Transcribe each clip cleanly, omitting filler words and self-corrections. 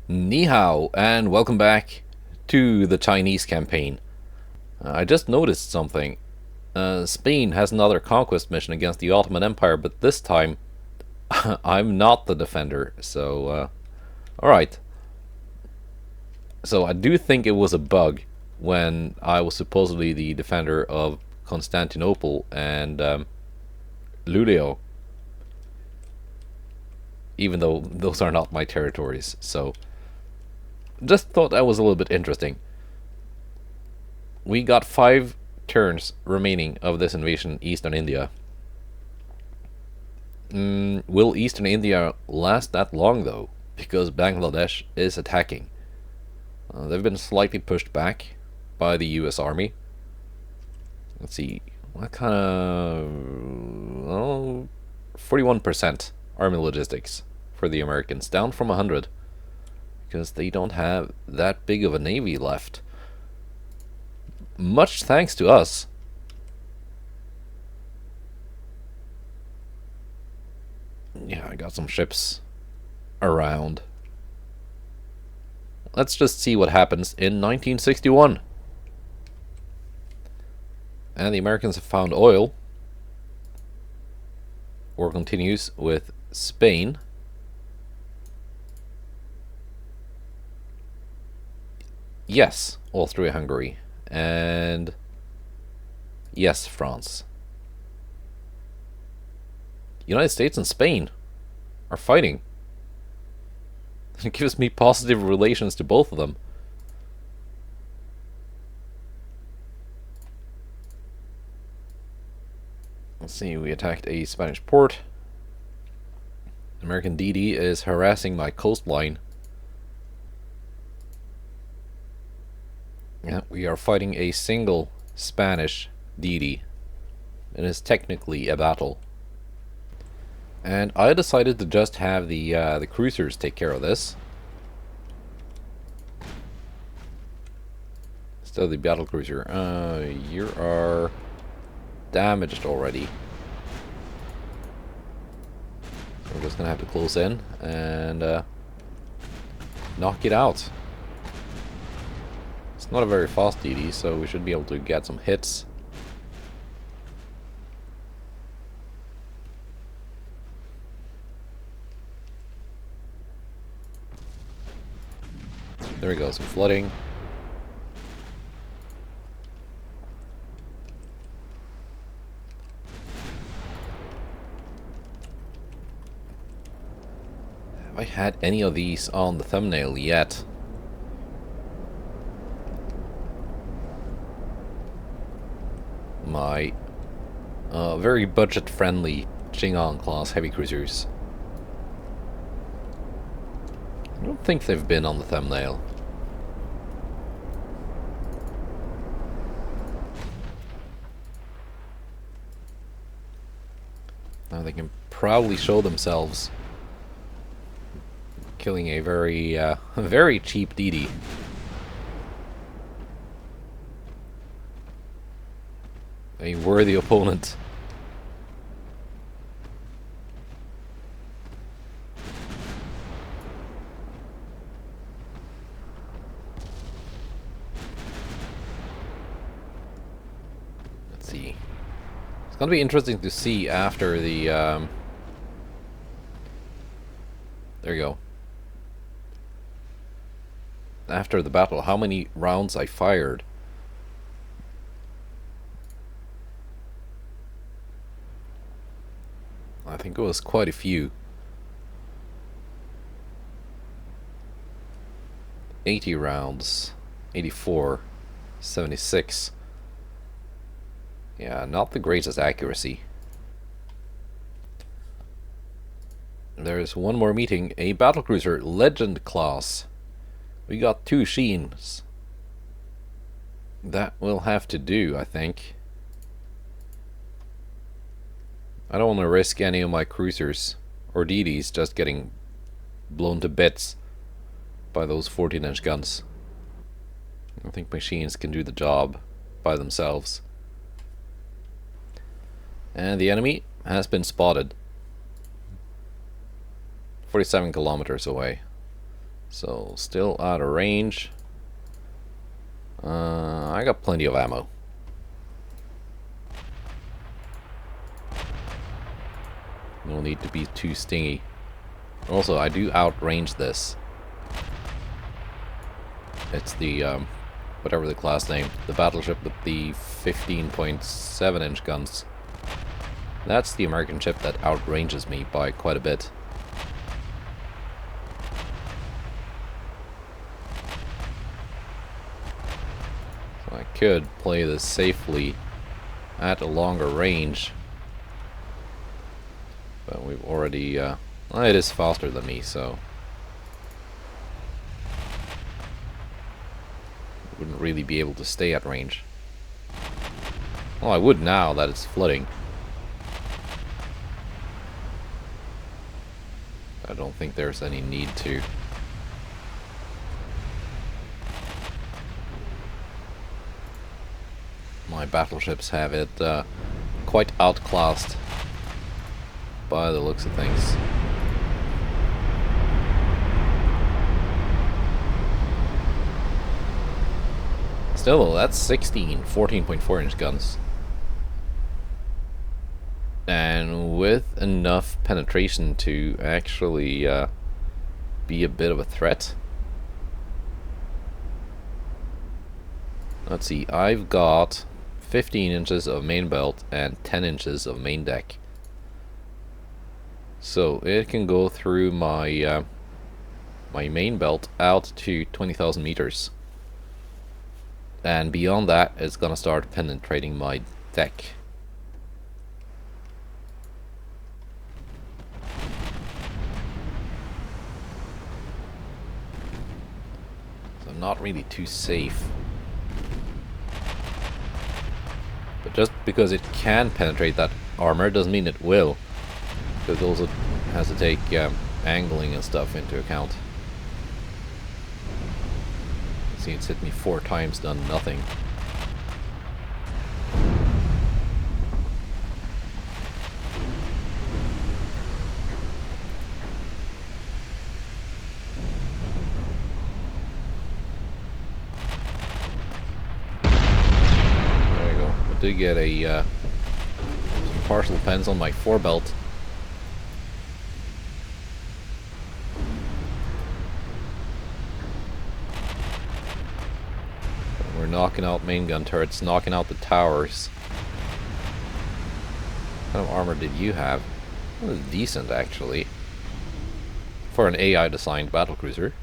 Ni hao, and welcome back to the Chinese campaign. I just noticed something. Spain has another conquest mission against the Ottoman Empire, but this time I'm not the defender, so alright. So I do think it was a bug when I was supposedly the defender of Constantinople and Luleå, even though those are not my territories, so just thought that was a little bit interesting. We got 5 turns remaining of this invasion Eastern India. Will Eastern India last that long though? Because Bangladesh is attacking. They've been slightly pushed back by the US Army. Let's see, what kind of... Oh, 41% Army logistics for the Americans, down from 100. Because they don't have that big of a navy left. Much thanks to us. Yeah, I got some ships around. Let's just see what happens in 1961. And the Americans have found oil. War continues with Spain. Yes, Austria-Hungary. And yes, France. United States and Spain are fighting. It gives me positive relations to both of them. Let's see, we attacked a Spanish port. American DD is harassing my coastline. Yeah, we are fighting a single Spanish DD. It is technically a battle. And I decided to just have the cruisers take care of this. Still the battle cruiser. You are damaged already. So we're just gonna have to close in and knock it out. It's not a very fast DD, so we should be able to get some hits. There we go, some flooding. Have I had any of these on the thumbnail yet? My very budget-friendly Qing'an class heavy cruisers. I don't think they've been on the thumbnail. Now they can proudly show themselves killing a very, very cheap DD. A worthy opponent. Let's see. It's gonna be interesting to see after the there you go. After the battle, how many rounds I fired. I think it was quite a few. 80 rounds, 84, 76. Yeah, not the greatest accuracy. There's one more meeting, a battlecruiser Legend class. We got 2 Sheens. That will have to do, I think. I don't want to risk any of my cruisers or DDs just getting blown to bits by those 14-inch guns. I think machines can do the job by themselves. And the enemy has been spotted. 47 kilometers away. So, still out of range. I got plenty of ammo. No need to be too stingy. Also, I do outrange this. It's the, whatever the class name, the battleship with the 15.7-inch guns. That's the American ship that outranges me by quite a bit. So I could play this safely at a longer range. But we've already, well, it is faster than me, so wouldn't really be able to stay at range. Well, I would now that it's flooding. I don't think there's any need to. My battleships have it quite outclassed by the looks of things. Still, that's 14.4-inch guns. And with enough penetration to actually be a bit of a threat. Let's see, I've got 15 inches of main belt and 10 inches of main deck. So it can go through my my main belt out to 20,000 meters. And beyond that, it's gonna start penetrating my deck. So not really too safe. But just because it can penetrate that armor doesn't mean it will. Because it also has to take angling and stuff into account. See, it's hit me 4 times, done nothing. There you go. I did get a some partial pens on my 4-belt. We're knocking out main gun turrets, knocking out the towers. What kind of armor did you have? It was decent, actually. For an AI-designed battlecruiser.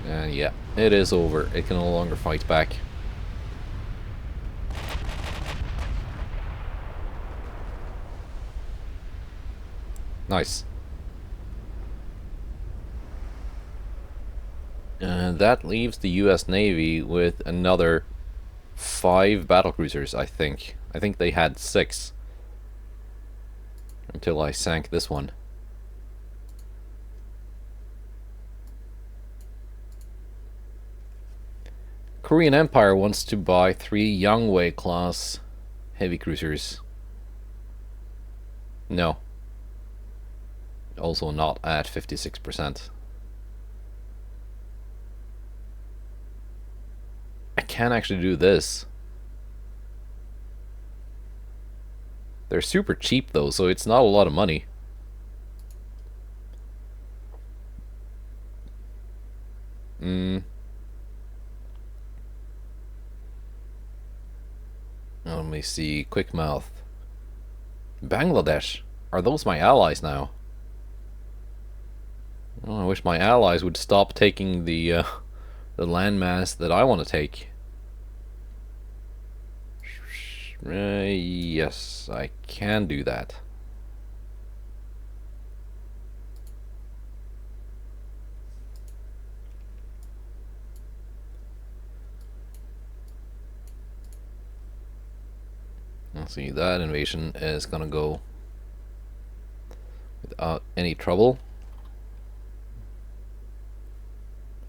And yeah, it is over. It can no longer fight back. Nice. And that leaves the US Navy with another 5 battlecruisers, I think. I think they had 6. Until I sank this one. Korean Empire wants to buy 3 Yangwei class heavy cruisers. No. Also not at 56%. I can actually do this. They're super cheap though, so it's not a lot of money. Let me see. Quick mouth. Bangladesh. Are those my allies now? Oh, I wish my allies would stop taking the landmass that I want to take. Yes, I can do that. Let's see, that invasion is gonna go without any trouble.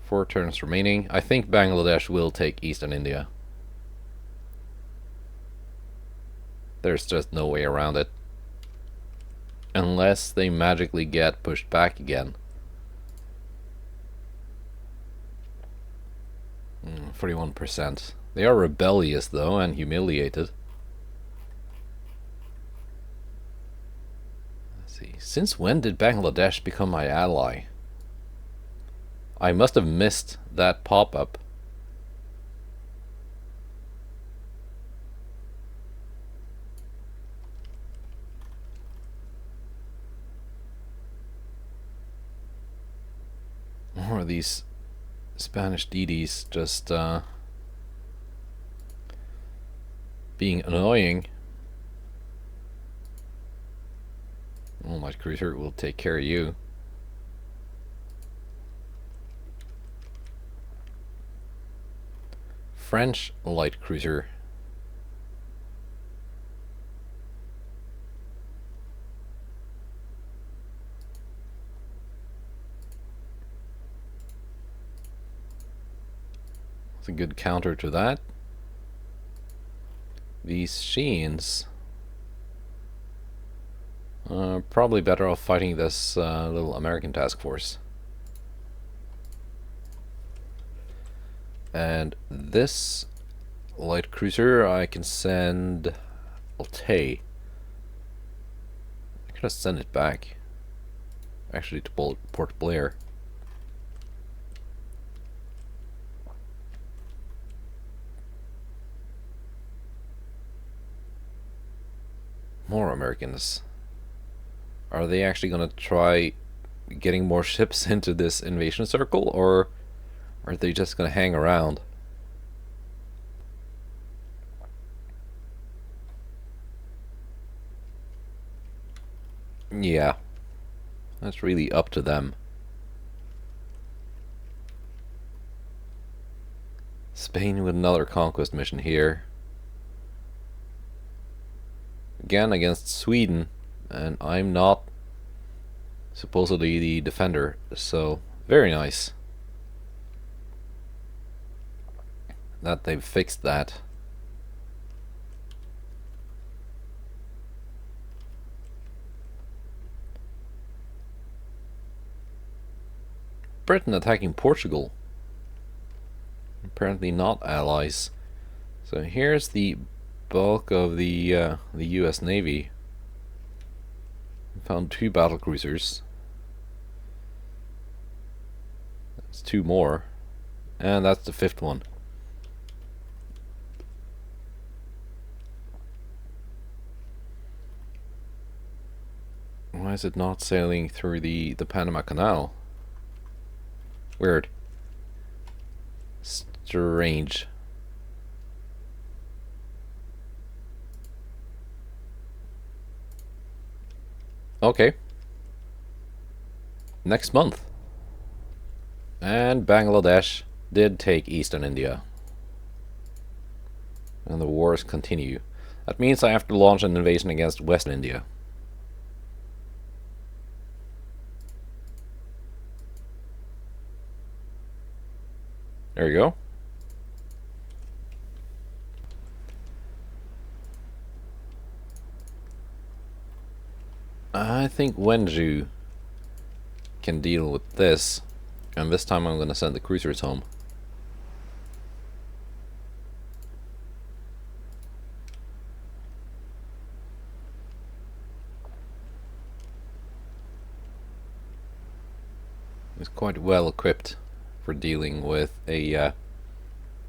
4 turns remaining. I think Bangladesh will take Eastern India. There's just no way around it. Unless they magically get pushed back again. 41%. They are rebellious though, and humiliated. Let's see. Since when did Bangladesh become my ally? I must have missed that pop-up. Or are these Spanish DDs just being annoying? Oh, my cruiser will take care of you. French light cruiser. It's a good counter to that. These Sheens are probably better off fighting this little American task force. And this light cruiser I can send Altay. I could just send it back. Actually to Port Blair. More Americans. Are they actually gonna try getting more ships into this invasion circle, or are they just gonna hang around? Yeah, that's really up to them. Spain with another conquest mission here. Again against Sweden, and I'm not supposedly the defender, so very nice that they've fixed that. Britain attacking Portugal. Apparently not allies. So here's the bulk of the US Navy. Found 2 battle cruisers. That's 2 more, and that's the 5th one. Why is it not sailing through the Panama Canal? Weird. Strange. Okay. Next month. And Bangladesh did take Eastern India. And the wars continue. That means I have to launch an invasion against Western India. There you go. I think Wenju can deal with this, and this time I'm going to send the cruisers home. It's quite well equipped for dealing with a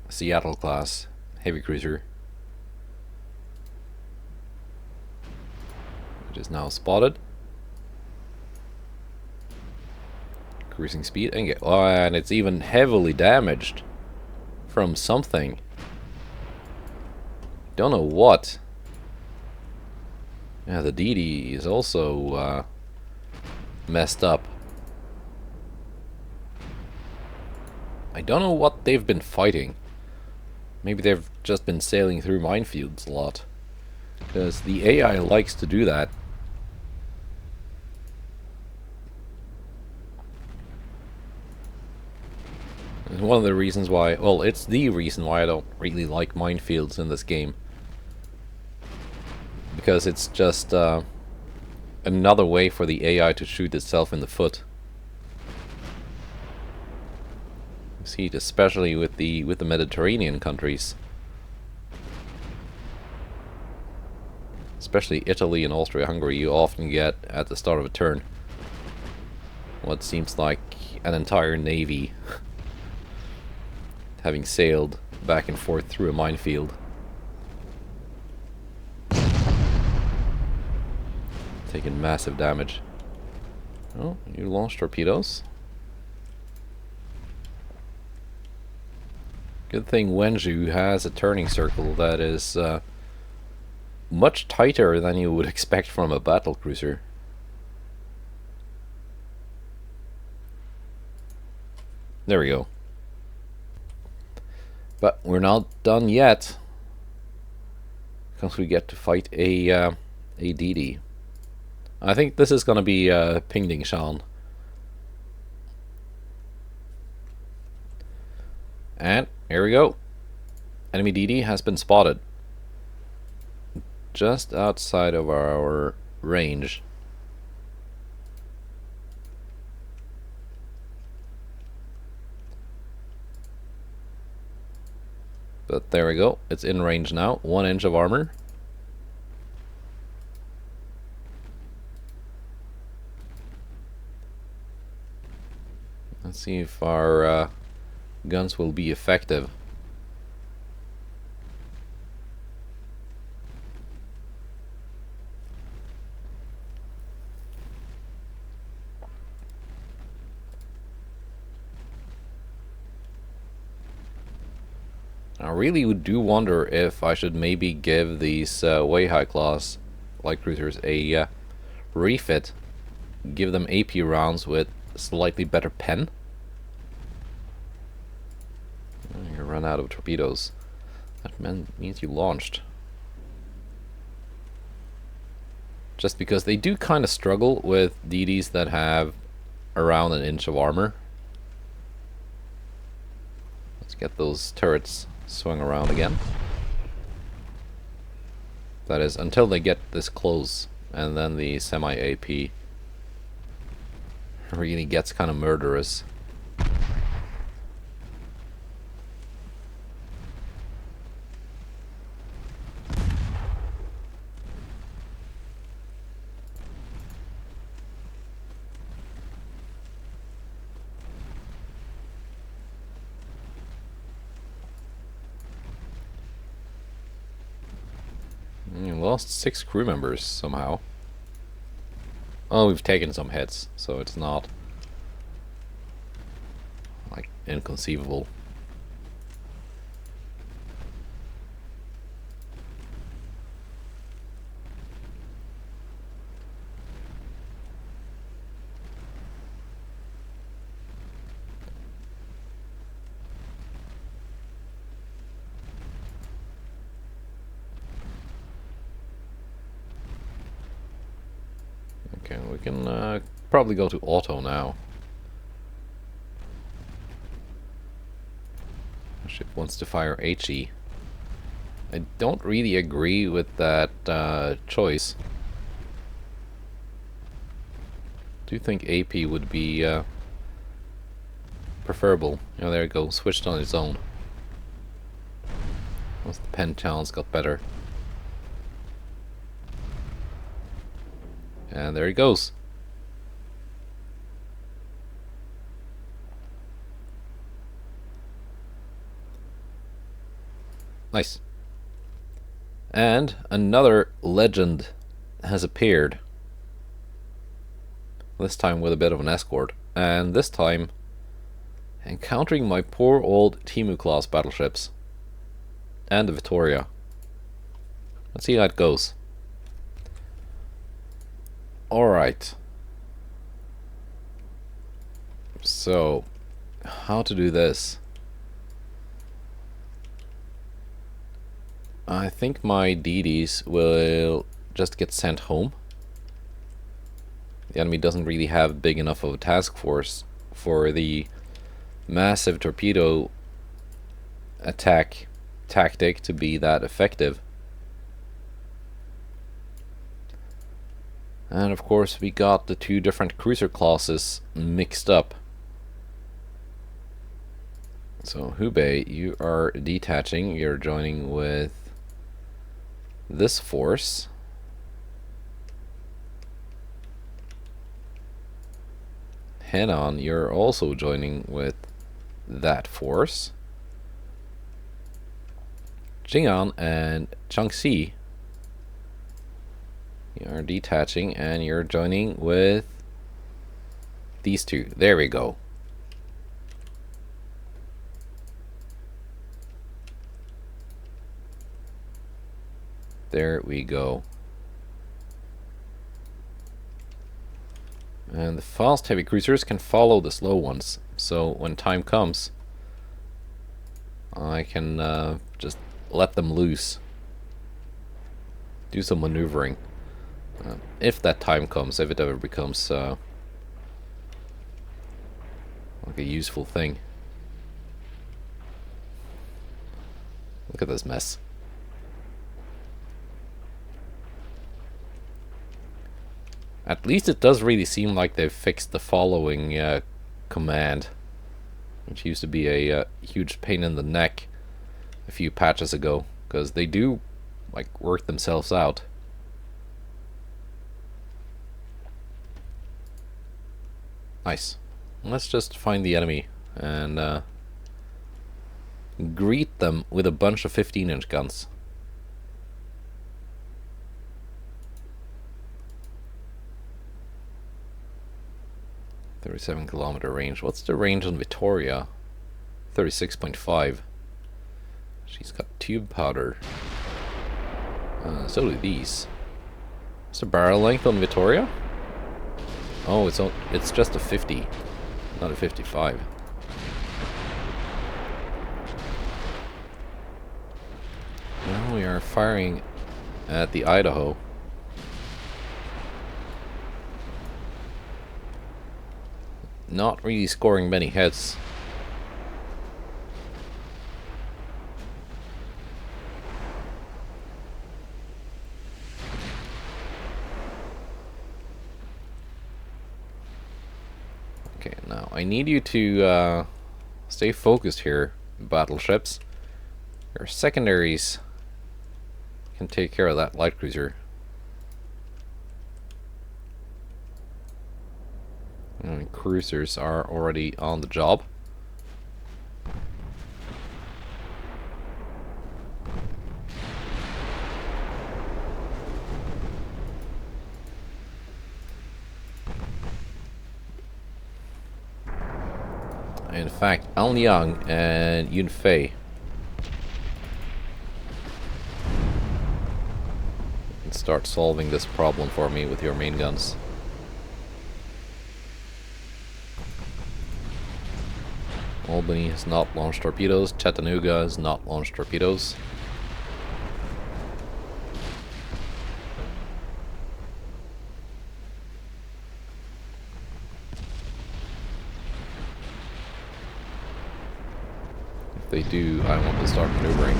Seattle class heavy cruiser, which is now spotted. Cruising speed and and it's even heavily damaged from something. Don't know what. Yeah, the DD is also messed up. I don't know what they've been fighting. Maybe they've just been sailing through minefields a lot, because the AI likes to do that. It's one of the reasons why, well, it's the reason why I don't really like minefields in this game. because it's just another way for the AI to shoot itself in the foot. You see it especially with the Mediterranean countries, especially Italy and Austria-Hungary. You often get at the start of a turn what seems like an entire navy having sailed back and forth through a minefield. Taking massive damage. Oh, you launched torpedoes. Good thing Wenju has a turning circle that is much tighter than you would expect from a battle cruiser. There we go. But we're not done yet, because we get to fight a DD. I think this is going to be Pingding Shan. And here we go. Enemy DD has been spotted. Just outside of our range. But there we go. It's in range now. 1 inch of armor. Let's see if our guns will be effective. I really do wonder if I should maybe give these way high class light cruisers a refit, give them AP rounds with slightly better pen. You run out of torpedoes. That means you launched. Just because they do kind of struggle with DDs that have around 1 inch of armor. Let's get those turrets swung around again. That is, until they get this close, and then the semi-AP really gets kind of murderous. Lost 6 crew members somehow. Oh, we've taken some hits, so it's not like inconceivable. Okay, we can probably go to auto now. The ship wants to fire HE. I don't really agree with that choice. Do think AP would be preferable. Oh, there it goes, switched on its own. Once the pen challenge got better. And there he goes. Nice. And another legend has appeared. This time with a bit of an escort. And this time encountering my poor old Timu class battleships. And the Victoria. Let's see how it goes. Alright. So, how to do this? I think my DDs will just get sent home. The enemy doesn't really have big enough of a task force for the massive torpedo attack tactic to be that effective. And of course we got the two different cruiser classes mixed up. So Hubei, you are detaching, you're joining with this force. Henan, you're also joining with that force. Jing'an and Changxi, you are detaching and you're joining with these two. There we go. There we go. And the fast heavy cruisers can follow the slow ones. So when time comes, I can just let them loose. Do some maneuvering. If that time comes, if it ever becomes like a useful thing. Look at this mess. At least it does really seem like they've fixed the following command, which used to be a huge pain in the neck a few patches ago, because they do like work themselves out. Nice. Let's just find the enemy and greet them with a bunch of 15-inch guns. .37-kilometer range. What's the range on Victoria? 36.5. She's got tube powder. So do these. What's the barrel length on Victoria? Oh, it's just a 50, not a 55. Now we are firing at the Idaho. Not really scoring many hits. Okay, now I need you to stay focused here, battleships. Your secondaries can take care of that light cruiser. And cruisers are already on the job. In fact, Al Yang and Yun Fei can start solving this problem for me with your main guns. Albany has not launched torpedoes. Chattanooga has not launched torpedoes. If they do, I want to start maneuvering.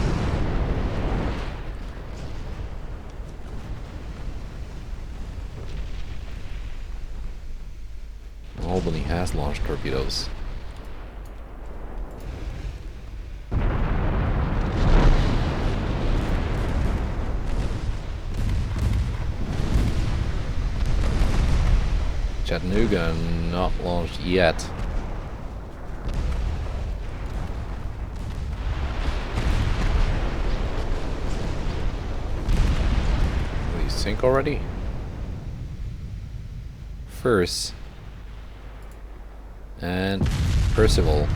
Albany has launched torpedoes. Chattanooga not launched yet. Will you sink already? First and Percival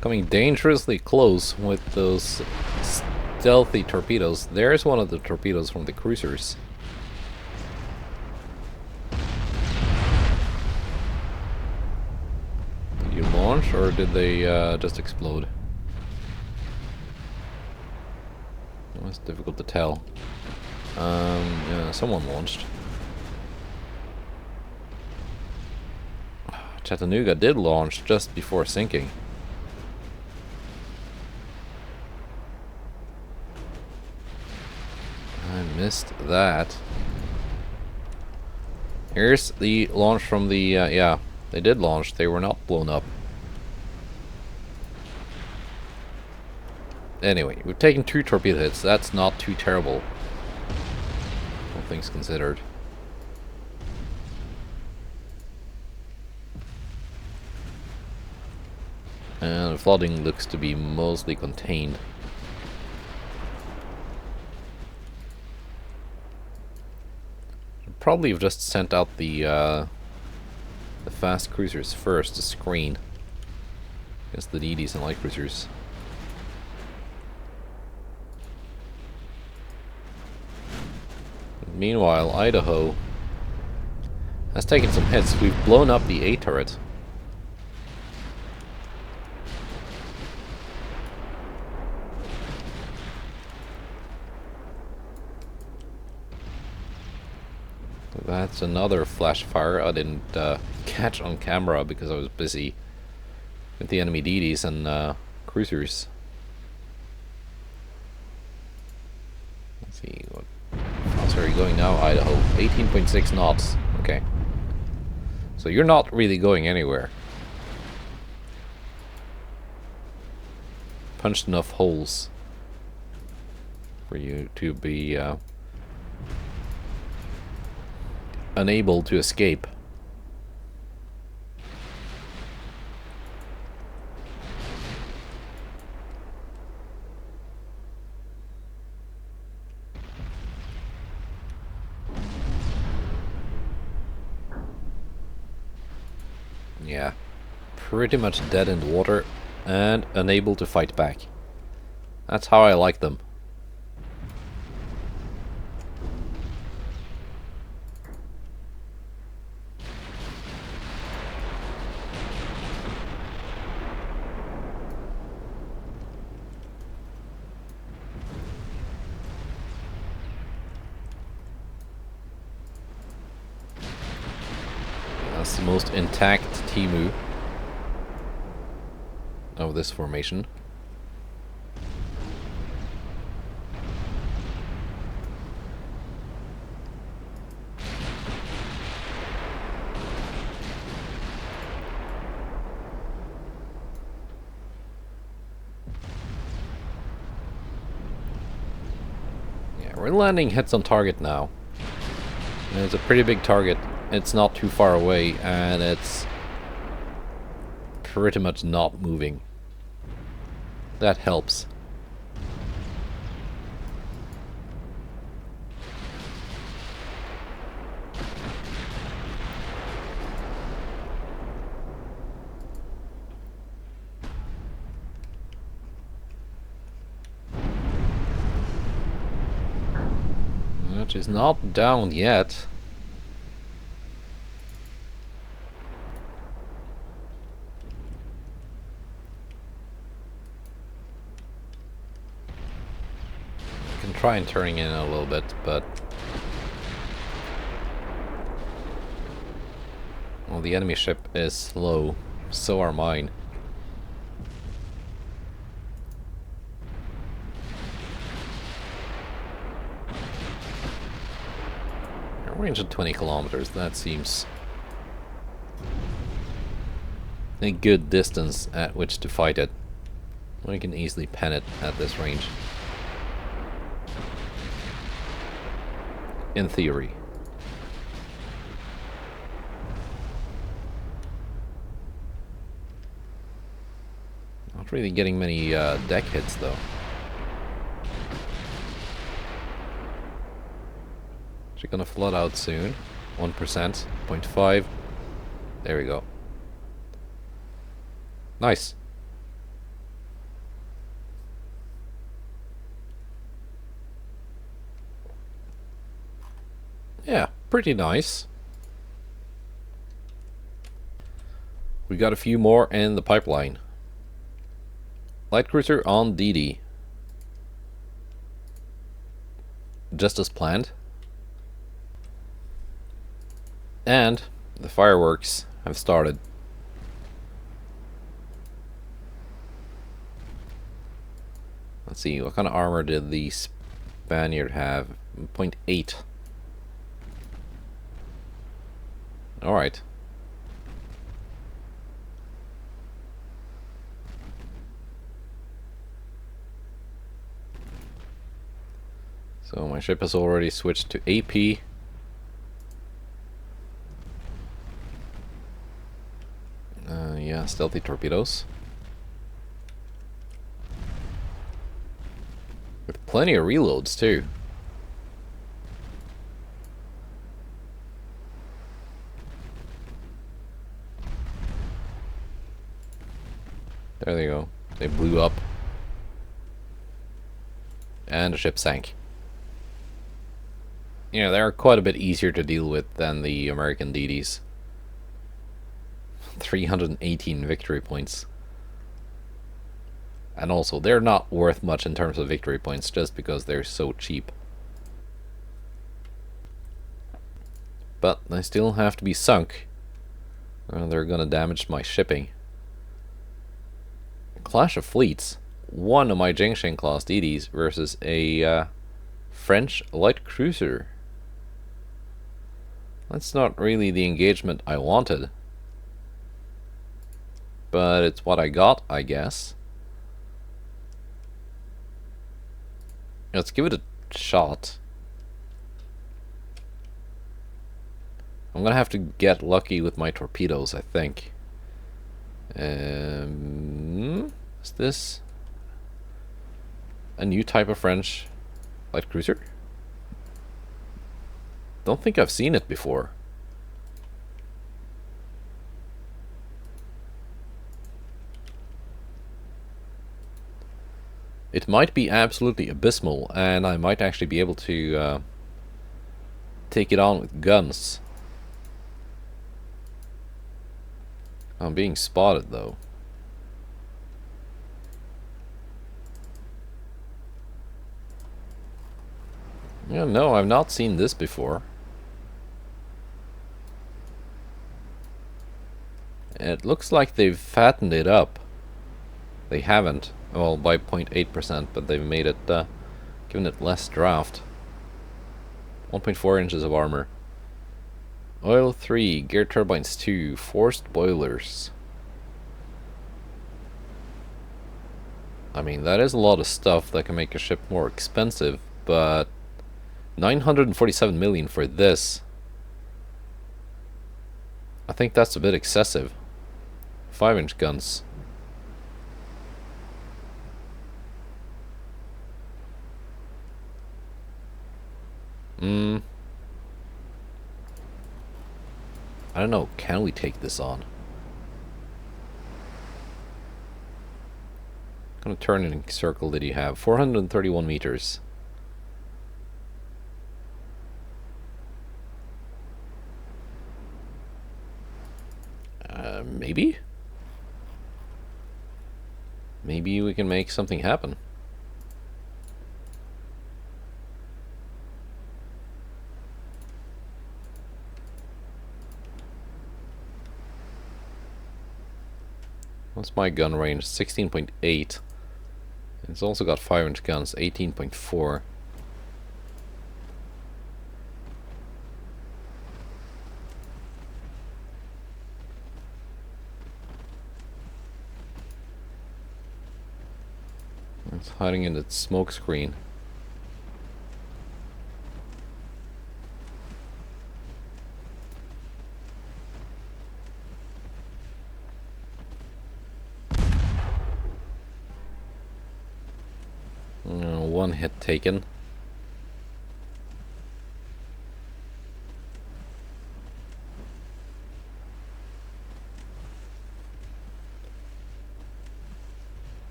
coming dangerously close with those stealthy torpedoes. There's one of the torpedoes from the cruisers. Launch, or did they just explode? It's difficult to tell. Yeah, someone launched. Chattanooga did launch just before sinking. And Missed that. Here's the launch from the... yeah, they did launch. They were not blown up. Anyway, we've taken 2 torpedo hits. That's not too terrible, all things considered. And the flooding looks to be mostly contained. Probably have just sent out the fast cruisers first to screen against the DDs and light cruisers. Meanwhile, Idaho has taken some hits. We've blown up the A turret. That's another flash fire I didn't catch on camera because I was busy with the enemy DDs and cruisers. Let's see, what faster are you going now, Idaho? 18.6 knots. Okay. So you're not really going anywhere. Punched enough holes for you to be unable to escape. Yeah, pretty much dead in the water and unable to fight back. That's how I like them. That's the most intact Timu of this formation. Yeah, we're landing hits on target now. And it's a pretty big target. It's not too far away, and it's pretty much not moving. That helps. Which is not down yet. Try and turning in a little bit, but well, the enemy ship is slow, so are mine. A range of 20 kilometers, that seems a good distance at which to fight it. We can easily pen it at this range. In theory. Not really getting many deck hits though. She's gonna flood out soon. 1%, 0.5. There we go. Nice. Yeah, pretty nice. We got a few more in the pipeline. Light cruiser on DD. Just as planned. And the fireworks have started. Let's see, what kind of armor did these Spaniard have? 0.8. Alright. So my ship has already switched to AP. Yeah, stealthy torpedoes. With plenty of reloads too. There they go. They blew up. And the ship sank. You know, they're quite a bit easier to deal with than the American DDs. 318 victory points. And also, they're not worth much in terms of victory points just because they're so cheap. But they still have to be sunk. They're gonna damage my shipping. Clash of Fleets. One of my Jingshan class DDs versus a French light cruiser. That's not really the engagement I wanted. But it's what I got, I guess. Let's give it a shot. I'm gonna have to get lucky with my torpedoes, I think. Is this a new type of French light cruiser? Don't think I've seen it before. It might be absolutely abysmal, and I might actually be able to take it on with guns. I'm being spotted, though. Yeah, no, I've not seen this before. It looks like they've fattened it up. They haven't. Well, by 0.8%, but they've made it, given it less draft. 1.4 inches of armor. Oil 3, gear turbines 2, forced boilers. I mean, that is a lot of stuff that can make a ship more expensive, but 947 million for this. I think that's a bit excessive. 5-inch guns. I don't know, can we take this on? What kind of turning circle did you have? 431 meters. Maybe? Maybe we can make something happen. What's my gun range? 16.8. It's also got 5-inch guns, 18.4. It's hiding in its smoke screen. One hit taken.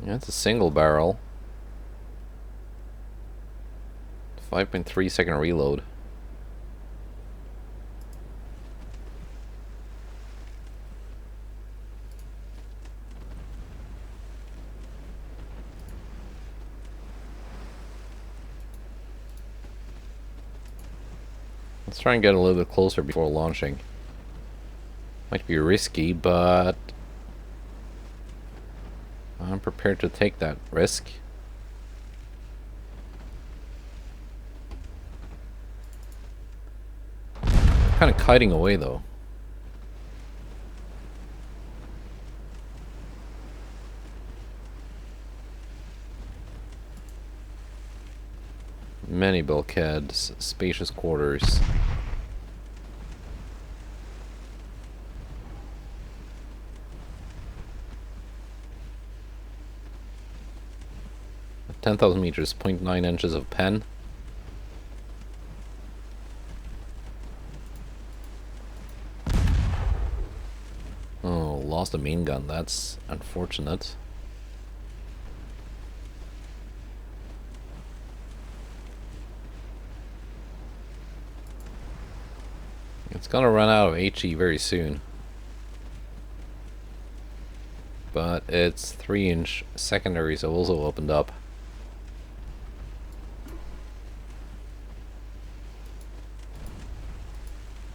Yeah, it's a single barrel. 5.3 second reload. Let's try and get a little bit closer before launching. Might be risky, but I'm prepared to take that risk. Kind of kiting away though. Many bulkheads, spacious quarters. At 10,000 meters, 0.9 inches of pen. Oh, lost a main gun. That's unfortunate. It's gonna run out of HE very soon. But its 3-inch secondaries have also opened up.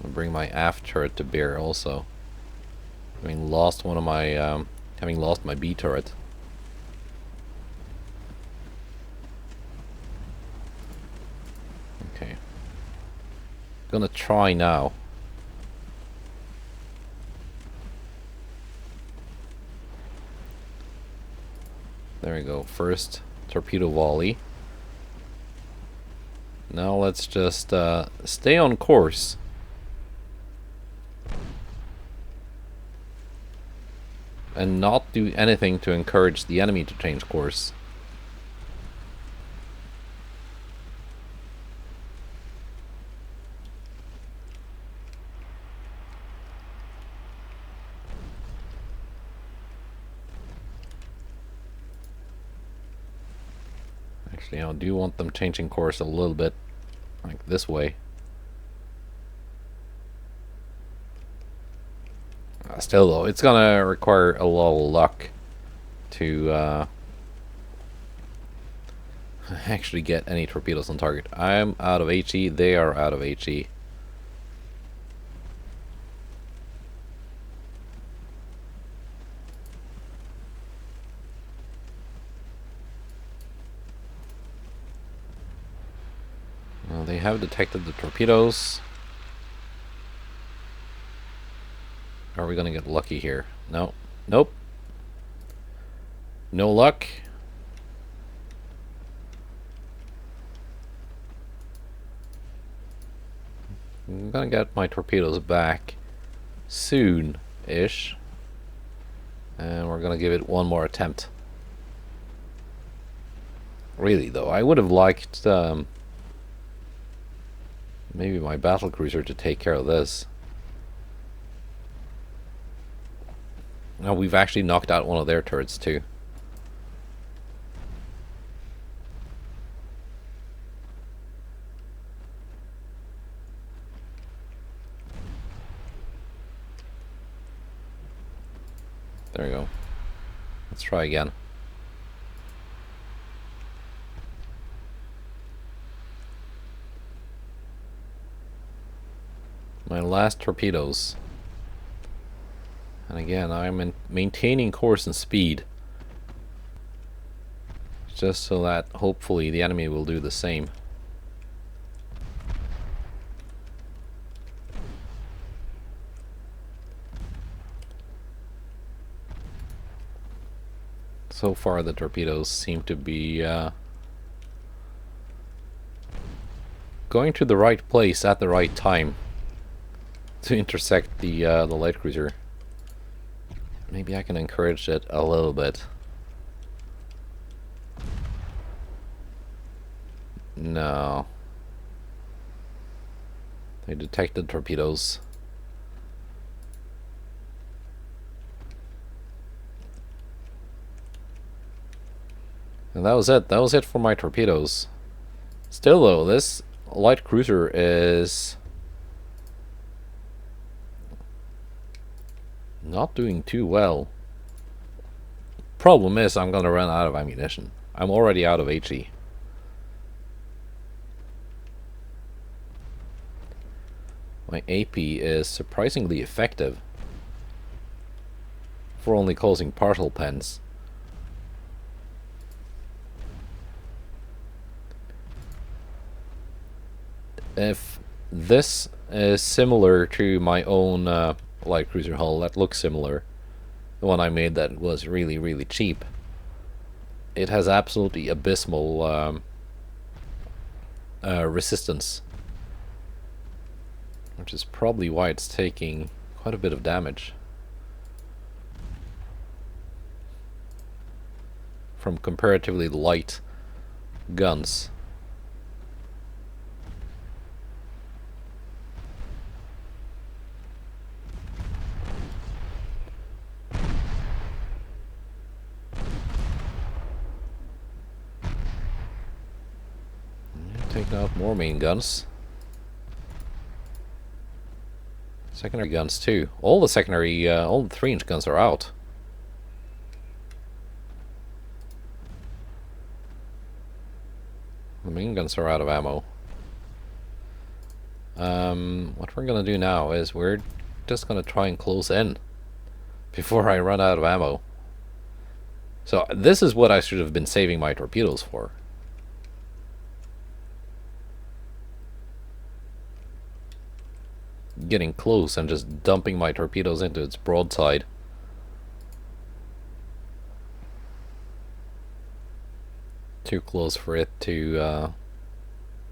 I'll bring my aft turret to bear also. Having lost one of my, having lost my B turret. Okay. Gonna try now. There we go. First torpedo volley. Now let's just stay on course. And not do anything to encourage the enemy to change course. Actually, I do want them changing course a little bit, like this way. Still though, it's gonna require a lot of luck to actually get any torpedoes on target. I'm out of HE, they are out of HE. Well, they have detected the torpedoes. Are we gonna get lucky here? No. Nope. No luck. I'm gonna get my torpedoes back soon-ish. And we're gonna give it one more attempt. Really though, I would have liked maybe my battlecruiser to take care of this. Now we've actually knocked out one of their turrets too. There we go. Let's try again. My last torpedoes. And again, I'm maintaining course and speed. Just so that hopefully the enemy will do the same. So far the torpedoes seem to be going to the right place at the right time to intersect the light cruiser. Maybe I can encourage it a little bit. No. They detected torpedoes. And that was it. That was it for my torpedoes. Still though, this light cruiser is not doing too well. Problem is, I'm gonna run out of ammunition. I'm already out of HE. My AP is surprisingly effective. for only causing partial pens. If this is similar to my own light cruiser hull, that looks similar, the one I made that was really, really cheap, it has absolutely abysmal resistance, which is probably why it's taking quite a bit of damage from comparatively light guns. Taking out more main guns. Secondary guns too. All the 3-inch guns are out. The main guns are out of ammo. What we're gonna do now is we're just gonna try and close in before I run out of ammo. So this is what I should have been saving my torpedoes for. Getting close and just dumping my torpedoes into its broadside. Too close for it to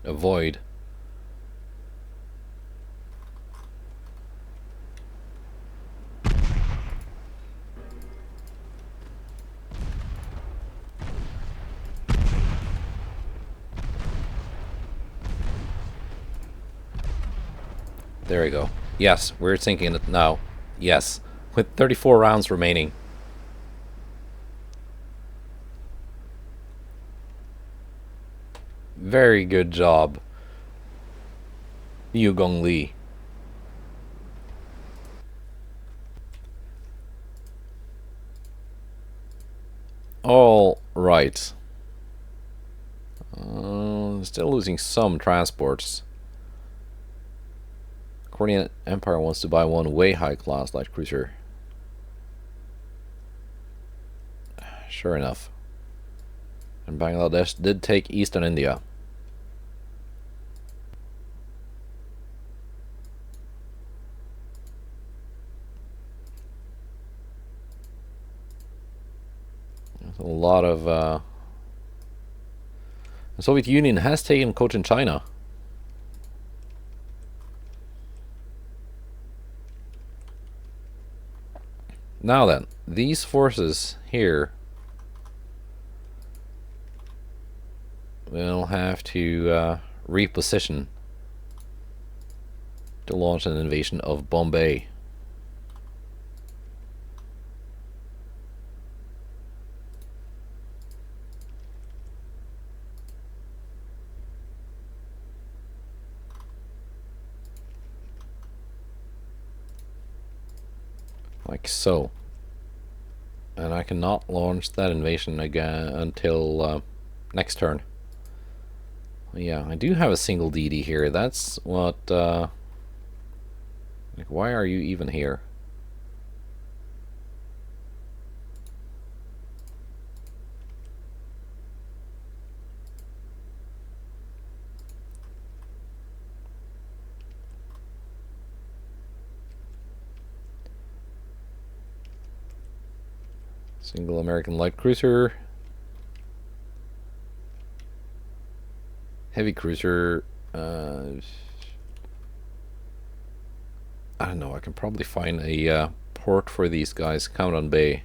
avoid. There we go. Yes, we're sinking it now. Yes, with 34 rounds remaining. Very good job, Yu Gong Li. All right. Still losing some transports. Korean Empire wants to buy one way high class light cruiser. Sure enough. And Bangladesh did take Eastern India. There's a lot of the Soviet Union has taken Cochin China. Now then, these forces here will have to reposition to launch an invasion of Bombay. Like so. And I cannot launch that invasion again until next turn. Yeah, I do have a single DD here. That's what... like, why are you even here? Single American light cruiser. Heavy cruiser. I don't know. I can probably find a port for these guys. Commandant Bay.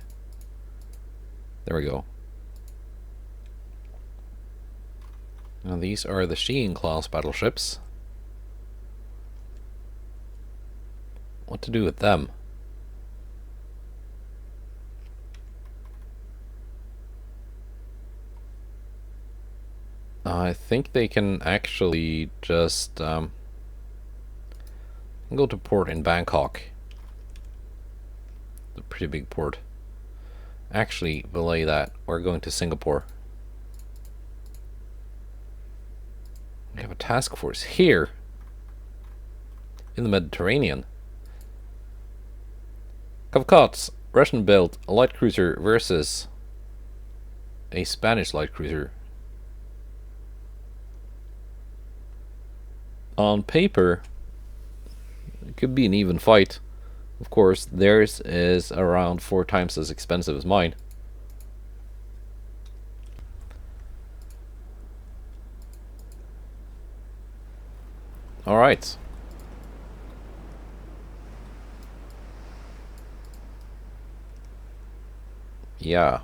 There we go. Now these are the Xi'an class battleships. What to do with them? I think they can actually just go to port in Bangkok. It's a pretty big port. Actually, belay that. We're going to Singapore. We have a task force here in the Mediterranean. Kavkaz, Russian-built light cruiser versus a Spanish light cruiser. On paper, it could be an even fight. Of course, theirs is around 4 times as expensive as mine. Alright. Yeah.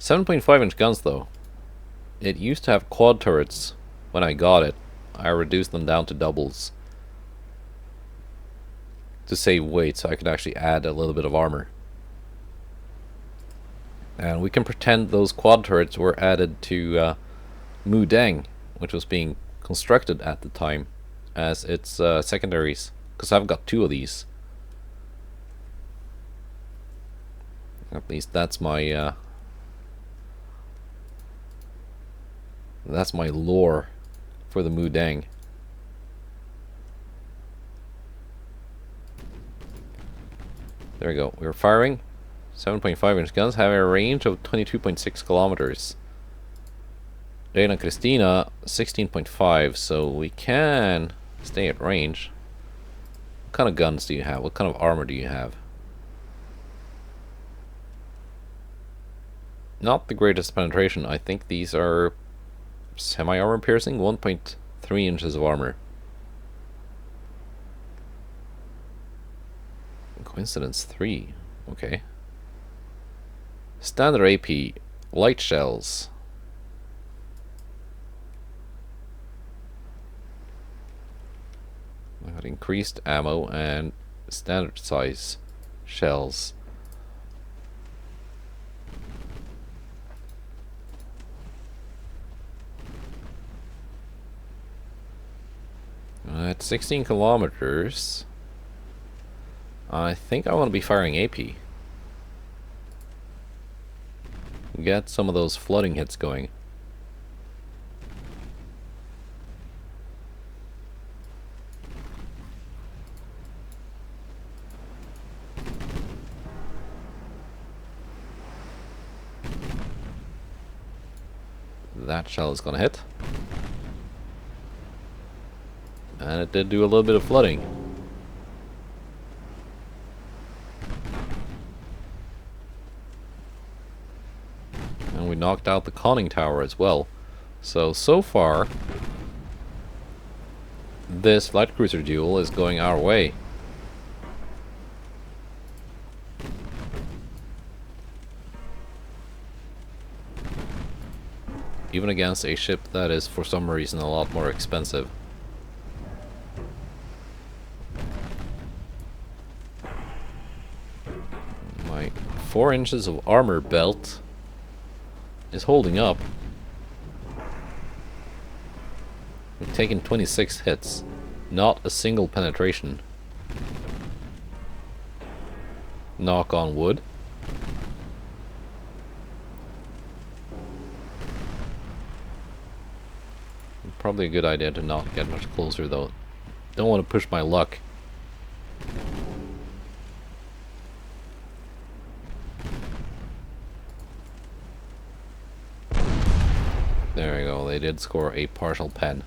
7.5-inch guns though. It used to have quad turrets when I got it. I reduced them down to doubles to save weight so I could actually add a little bit of armor. And we can pretend those quad turrets were added to Mudeng, which was being constructed at the time as its secondaries, because I've got 2 of these. At least that's my lore for the Mudeng. There we go. We're firing. 7.5-inch guns have a range of 22.6 kilometers. Reina Cristina 16.5, so we can stay at range. What kind of guns do you have? What kind of armor do you have? Not the greatest penetration. I think these are semi-armor piercing, 1.3 inches of armor. Coincidence 3. Okay. Standard AP, light shells. I got increased ammo and standard size shells. At 16 kilometers, I think I want to be firing AP. Get some of those flooding hits going. That shell is going to hit. And it did do a little bit of flooding. And we knocked out the conning tower as well. So far, this light cruiser duel is going our way. Even against a ship that is for some reason a lot more expensive. My 4 inches of armor belt is holding up. We've taken 26 hits, not a single penetration. Knock on wood. Probably a good idea to not get much closer though. Don't want to push my luck. There we go, they did score a partial pen.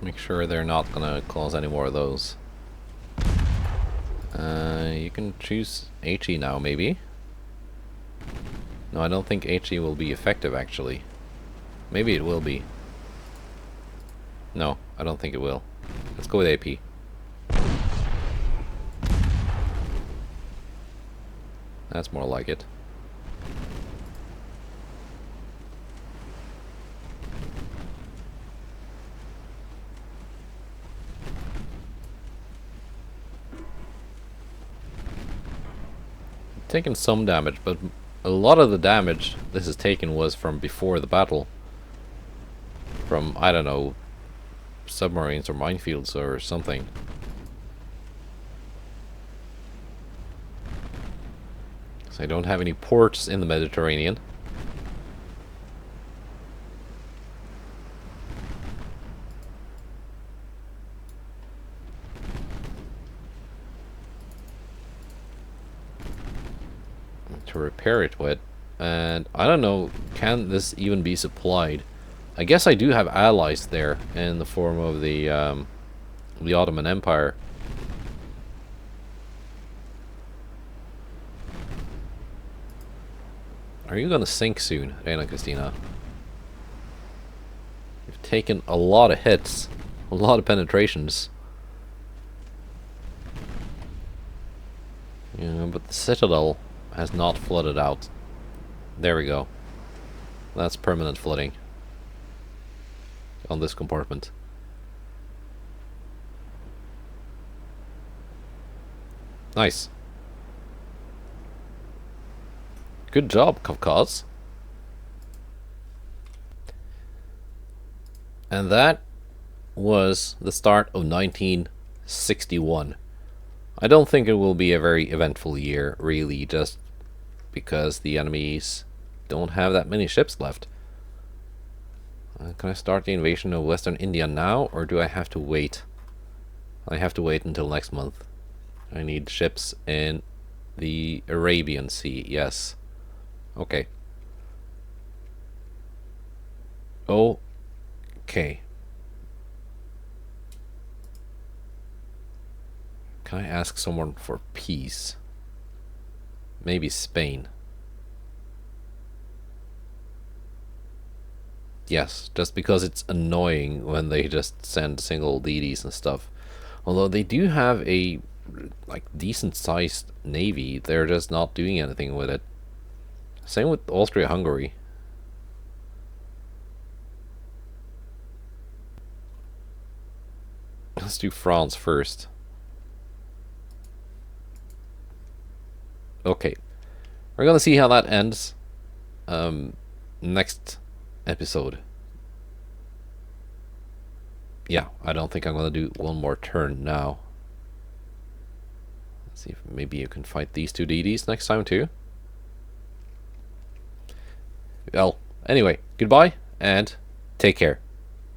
Make sure they're not gonna cause any more of those. You can choose HE now, maybe. No, I don't think HE will be effective, actually. Maybe it will be. No, I don't think it will. Let's go with AP. That's more like it. Taken some damage, but a lot of the damage this has taken was from before the battle. From, I don't know, submarines or minefields or something. So I don't have any ports in the Mediterranean. to repair it with. And I don't know, can this even be supplied? I guess I do have allies there in the form of the Ottoman Empire. Are you gonna sink soon, Reina Christina? You've taken a lot of hits, a lot of penetrations. Yeah, but the citadel has not flooded out. There we go. That's permanent flooding on this compartment. Nice. Good job, Kavkaz. And that was the start of 1961. I don't think it will be a very eventful year, really, just because the enemies don't have that many ships left. Can I start the invasion of Western India now, or do I have to wait? I have to wait until next month. I need ships in the Arabian Sea, yes. Okay. Okay. Can I ask someone for peace? Maybe Spain. Yes, just because it's annoying when they just send single DDs and stuff. Although they do have a decent sized navy, they're just not doing anything with it. Same with Austria-Hungary. Let's do France first. Okay, we're gonna see how that ends next episode. Yeah, I don't think I'm gonna do one more turn now. Let's see if maybe you can fight these two DDs next time too. Well, anyway, goodbye and take care.